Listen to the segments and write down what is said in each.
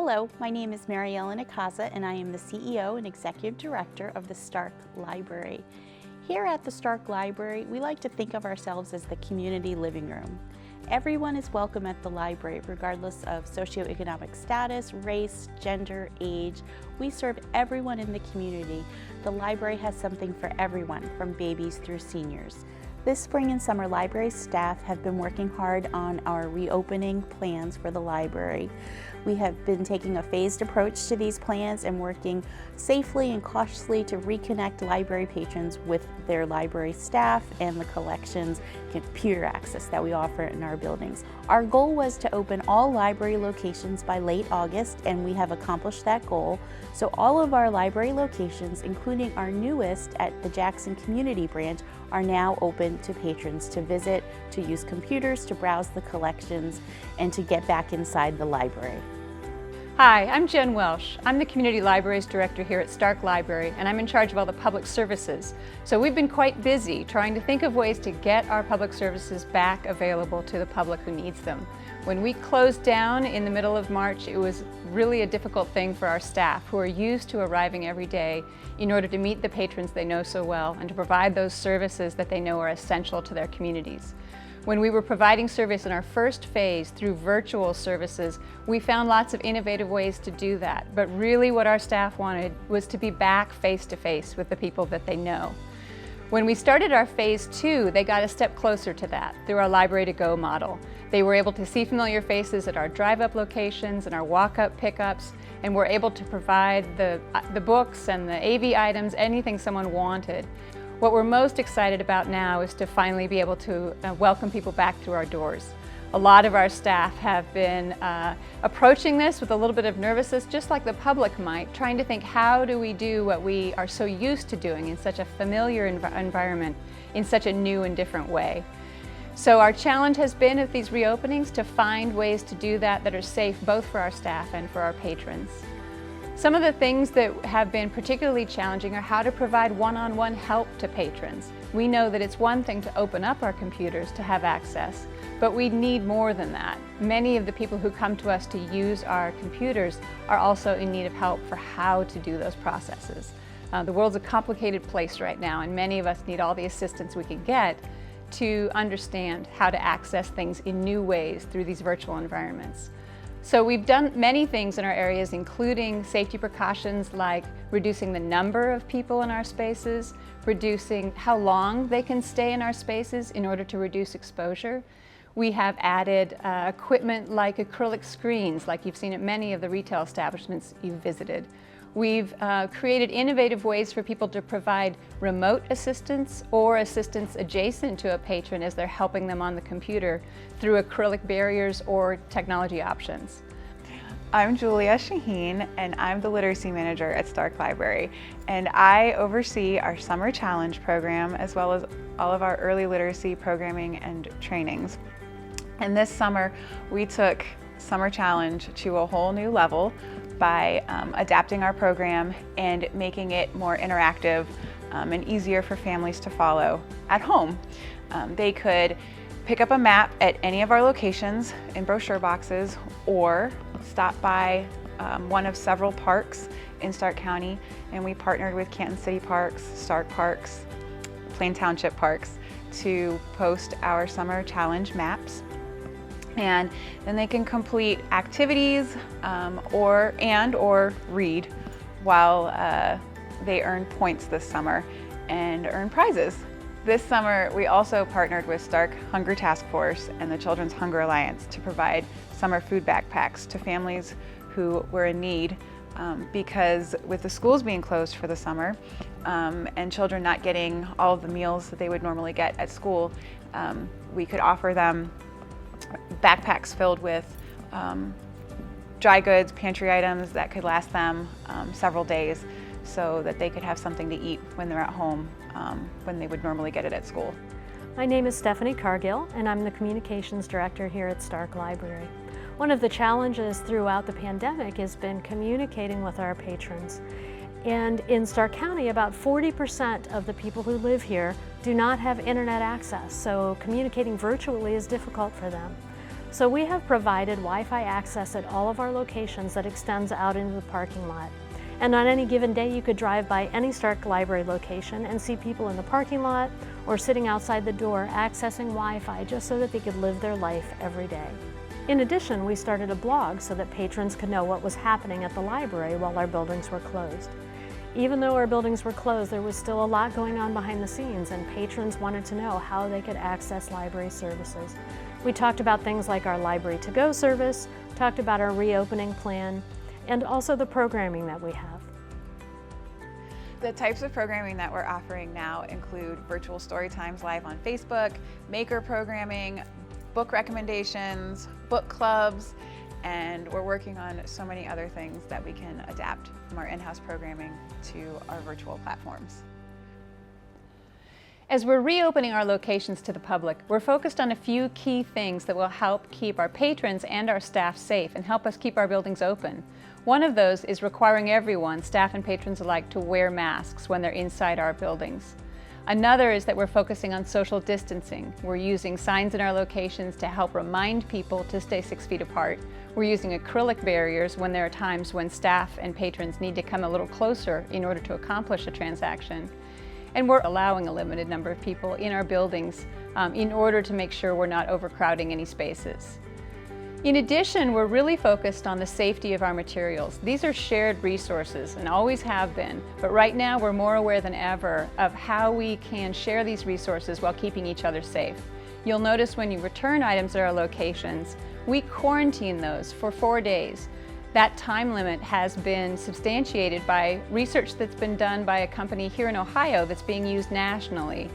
Hello, my name is Mary Ellen Akaza and I am the CEO and Executive Director of the Stark Library. Here at the Stark Library, we like to think of ourselves as the community living room. Everyone is welcome at the library, regardless of socioeconomic status, race, gender, age. We serve everyone in the community. The library has something for everyone, from babies through seniors. This spring and summer, library staff have been working hard on our reopening plans for the library. We have been taking a phased approach to these plans and working safely and cautiously to reconnect library patrons with their library staff and the collections and computer access that we offer in our buildings. Our goal was to open all library locations by late August, and we have accomplished that goal. So all of our library locations, including our newest at the Jackson Community Branch, are now open to patrons to visit, to use computers, to browse the collections, and to get back inside the library. Hi, I'm Jen Welsh. I'm the Community Libraries Director here at Stark Library, and I'm in charge of all the public services. So we've been quite busy trying to think of ways to get our public services back available to the public who needs them. When we closed down in the middle of March, it was really a difficult thing for our staff, who are used to arriving every day in order to meet the patrons they know so well and to provide those services that they know are essential to their communities. When we were providing service in our first phase through virtual services, we found lots of innovative ways to do that. But really what our staff wanted was to be back face-to-face with the people that they know. When we started our phase 2, they got a step closer to that through our Library to Go model. They were able to see familiar faces at our drive-up locations and our walk-up pickups, and were able to provide the books and the AV items, anything someone wanted. What we're most excited about now is to finally be able to welcome people back through our doors. A lot of our staff have been approaching this with a little bit of nervousness, just like the public might, trying to think, how do we do what we are so used to doing in such a familiar environment, in such a new and different way. So our challenge has been at these reopenings to find ways to do that are safe both for our staff and for our patrons. Some of the things that have been particularly challenging are how to provide one-on-one help to patrons. We know that it's one thing to open up our computers to have access, but we need more than that. Many of the people who come to us to use our computers are also in need of help for how to do those processes. The world's a complicated place right now, and many of us need all the assistance we can get to understand how to access things in new ways through these virtual environments. So we've done many things in our areas, including safety precautions like reducing the number of people in our spaces, reducing how long they can stay in our spaces in order to reduce exposure. We have added equipment like acrylic screens, like you've seen at many of the retail establishments you've visited. We've created innovative ways for people to provide remote assistance or assistance adjacent to a patron as they're helping them on the computer through acrylic barriers or technology options. I'm Julia Shaheen, and I'm the Literacy Manager at Stark Library, and I oversee our Summer Challenge program as well as all of our early literacy programming and trainings. And this summer we took Summer Challenge to a whole new level by adapting our program and making it more interactive and easier for families to follow at home. They could pick up a map at any of our locations in brochure boxes, or stop by one of several parks in Stark County, and we partnered with Canton City Parks, Stark Parks, Plain Township Parks to post our Summer Challenge maps. And then they can complete activities or read while they earn points this summer and earn prizes. This summer we also partnered with Stark Hunger Task Force and the Children's Hunger Alliance to provide summer food backpacks to families who were in need, because with the schools being closed for the summer and children not getting all of the meals that they would normally get at school, we could offer them backpacks filled with dry goods, pantry items that could last them several days, so that they could have something to eat when they're at home when they would normally get it at school. My name is Stephanie Cargill, and I'm the Communications Director here at Stark Library. One of the challenges throughout the pandemic has been communicating with our patrons. And in Stark County, about 40% of the people who live here do not have internet access, so communicating virtually is difficult for them. So we have provided Wi-Fi access at all of our locations that extends out into the parking lot. And on any given day, you could drive by any Stark Library location and see people in the parking lot or sitting outside the door accessing Wi-Fi just so that they could live their life every day. In addition, we started a blog so that patrons could know what was happening at the library while our buildings were closed. Even though our buildings were closed, there was still a lot going on behind the scenes, and patrons wanted to know how they could access library services. We talked about things like our Library to Go service, talked about our reopening plan, and also the programming that we have. The types of programming that we're offering now include virtual story times live on Facebook, maker programming, book recommendations, book clubs, and we're working on so many other things that we can adapt from our in-house programming to our virtual platforms. As we're reopening our locations to the public, we're focused on a few key things that will help keep our patrons and our staff safe and help us keep our buildings open. One of those is requiring everyone, staff and patrons alike, to wear masks when they're inside our buildings. Another is that we're focusing on social distancing. We're using signs in our locations to help remind people to stay 6 feet apart. We're using acrylic barriers when there are times when staff and patrons need to come a little closer in order to accomplish a transaction. And we're allowing a limited number of people in our buildings in order to make sure we're not overcrowding any spaces. In addition, we're really focused on the safety of our materials. These are shared resources and always have been, but right now we're more aware than ever of how we can share these resources while keeping each other safe. You'll notice when you return items at our locations, we quarantine those for 4 days. That time limit has been substantiated by research that's been done by a company here in Ohio that's being used nationally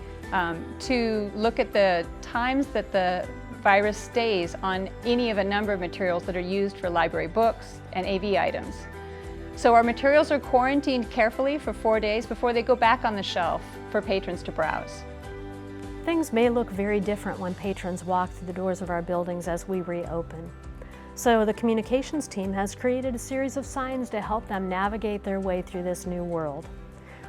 to look at the times that the virus stays on any of a number of materials that are used for library books and AV items. So our materials are quarantined carefully for 4 days before they go back on the shelf for patrons to browse. Things may look very different when patrons walk through the doors of our buildings as we reopen. So the communications team has created a series of signs to help them navigate their way through this new world.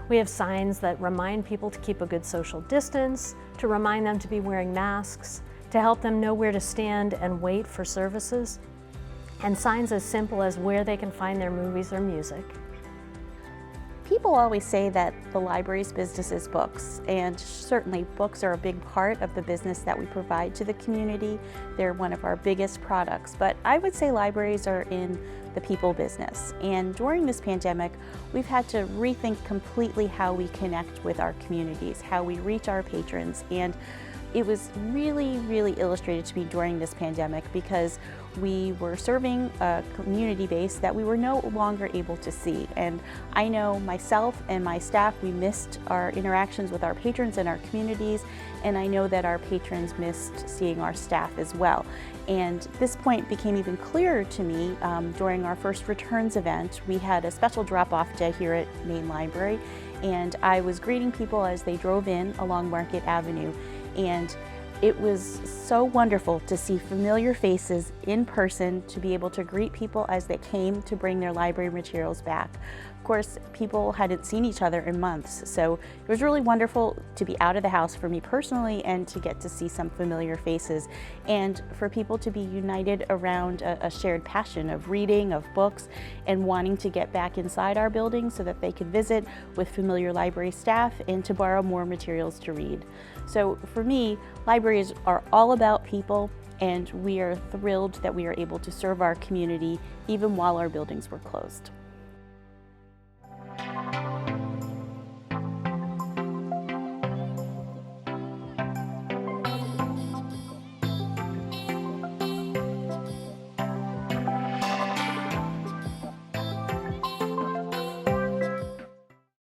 We have signs that remind people to keep a good social distance, to remind them to be wearing masks, to help them know where to stand and wait for services, and signs as simple as where they can find their movies or music. People always say that the library's business is books, and certainly books are a big part of the business that we provide to the community. They're one of our biggest products, but I would say libraries are in the people business. And during this pandemic, we've had to rethink completely how we connect with our communities, how we reach our patrons, and it was really illustrated to me during this pandemic because we were serving a community base that we were no longer able to see. And I know myself and my staff, we missed our interactions with our patrons and our communities, and I know that our patrons missed seeing our staff as well. And this point became even clearer to me during our first returns event. We had a special drop-off day here at Main Library, and I was greeting people as they drove in along Market Avenue. And it was so wonderful to see familiar faces in person, to be able to greet people as they came to bring their library materials back. Of course, people hadn't seen each other in months, so it was really wonderful to be out of the house for me personally and to get to see some familiar faces, and for people to be united around a shared passion of reading, of books, and wanting to get back inside our building so that they could visit with familiar library staff and to borrow more materials to read. So for me, libraries are all about people, and we are thrilled that we are able to serve our community even while our buildings were closed.